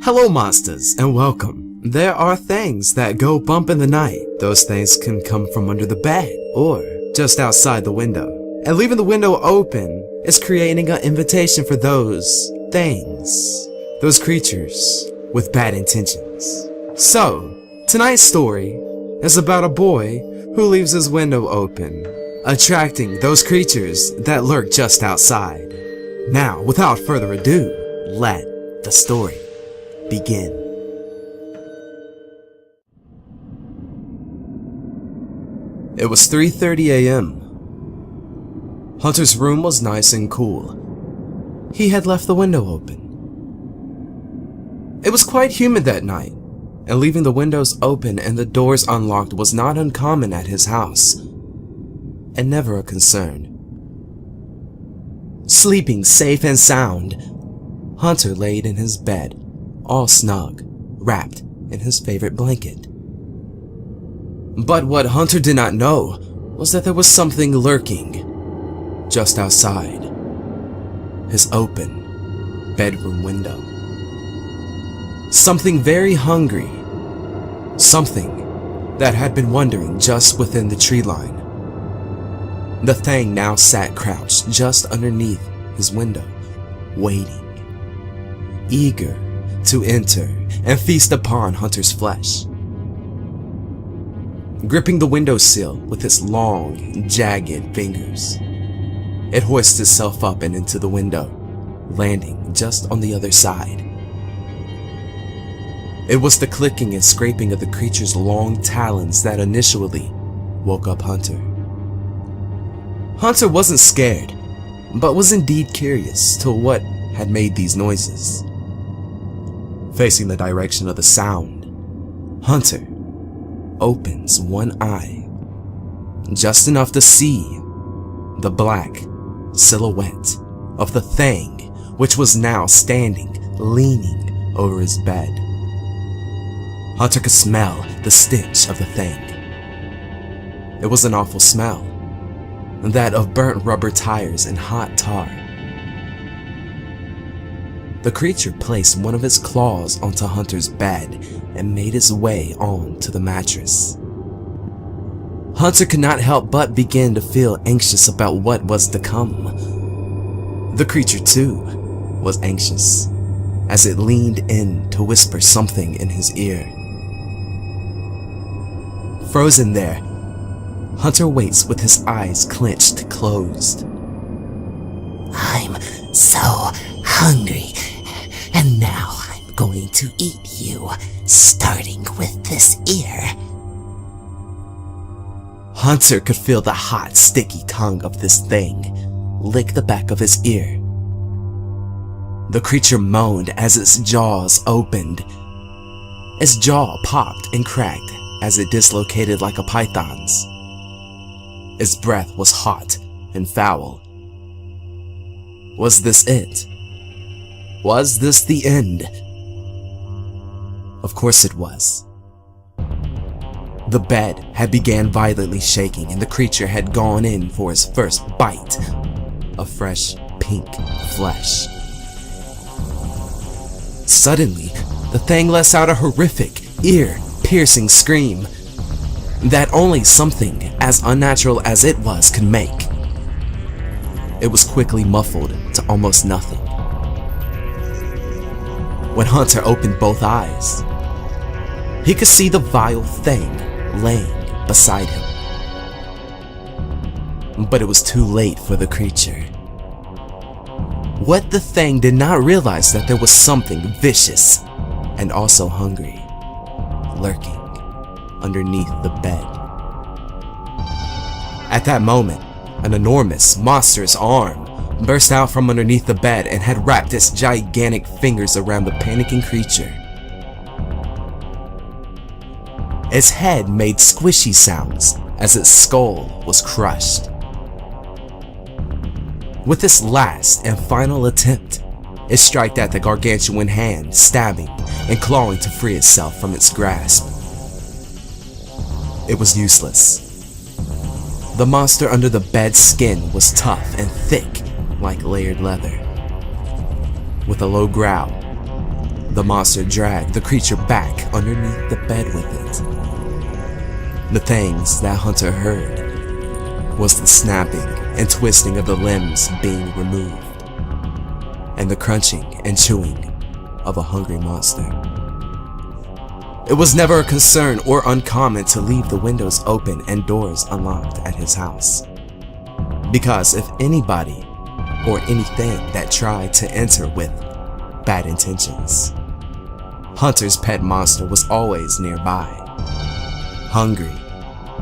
Hello monsters, and welcome. There are things that go bump in the night. Those things can come from under the bed, or just outside the window. And leaving the window open is creating an invitation for those things, those creatures with bad intentions. So, tonight's story is about a boy who leaves his window open, attracting those creatures that lurk just outside. Now, without further ado, let the story begin. It was 3:30 a.m. Hunter's room was nice and cool. He had left the window open. It was quite humid that night, and leaving the windows open and the doors unlocked was not uncommon at his house, and never a concern. Sleeping safe and sound, Hunter laid in his bed, all snug, wrapped in his favorite blanket. But what Hunter did not know was that there was something lurking just outside his open bedroom window. Something very hungry, something that had been wandering just within the tree line. The thing now sat crouched just underneath his window, waiting, eager to enter and feast upon Hunter's flesh. Gripping the windowsill with its long, jagged fingers, it hoists itself up and into the window, landing just on the other side. It was the clicking and scraping of the creature's long talons that initially woke up Hunter. Hunter wasn't scared, but was indeed curious to what had made these noises. Facing the direction of the sound, Hunter opens one eye, just enough to see the black silhouette of the thing which was now standing, leaning over his bed. Hunter could smell the stench of the thing. It was an awful smell, that of burnt rubber tires and hot tar. The creature placed one of its claws onto Hunter's bed and made its way onto the mattress. Hunter could not help but begin to feel anxious about what was to come. The creature too was anxious as it leaned in to whisper something in his ear. Frozen there, Hunter waits with his eyes clenched closed. I'm so hungry, and now I'm going to eat you, starting with this ear. Hunter could feel the hot, sticky tongue of this thing lick the back of his ear. The creature moaned as its jaws opened. Its jaw popped and cracked as it dislocated like a python's. Its breath was hot and foul. Was this it? Was this the end? Of course it was. The bed had began violently shaking and the creature had gone in for his first bite of fresh pink flesh. Suddenly, the thing lets out a horrific, ear-piercing scream that only something as unnatural as it was could make. It was quickly muffled to almost nothing. When Hunter opened both eyes, he could see the vile thing laying beside him. But it was too late for the creature. What the thing did not realize that there was something vicious and also hungry lurking underneath the bed. At that moment, an enormous, monstrous arm burst out from underneath the bed and had wrapped its gigantic fingers around the panicking creature. Its head made squishy sounds as its skull was crushed. With this last and final attempt, it struck at the gargantuan hand, stabbing and clawing to free itself from its grasp. It was useless. The monster under the bed's skin was tough and thick like layered leather. With a low growl, The monster dragged the creature back underneath the bed with it. The things that Hunter heard was the snapping and twisting of the limbs being removed, and the crunching and chewing of a hungry monster. It was never a concern or uncommon to leave the windows open and doors unlocked at his house, because if anybody or anything that tried to enter with bad intentions, Hunter's pet monster was always nearby, hungry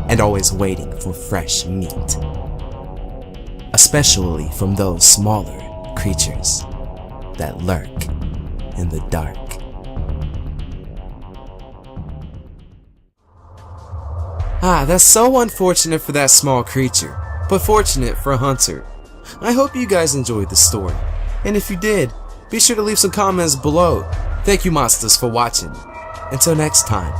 and always waiting for fresh meat, especially from those smaller creatures that lurk in the dark. That's so unfortunate for that small creature, but fortunate for Hunter. I hope you guys enjoyed the story, and if you did, be sure to leave some comments below. Thank you monsters for watching. Until next time.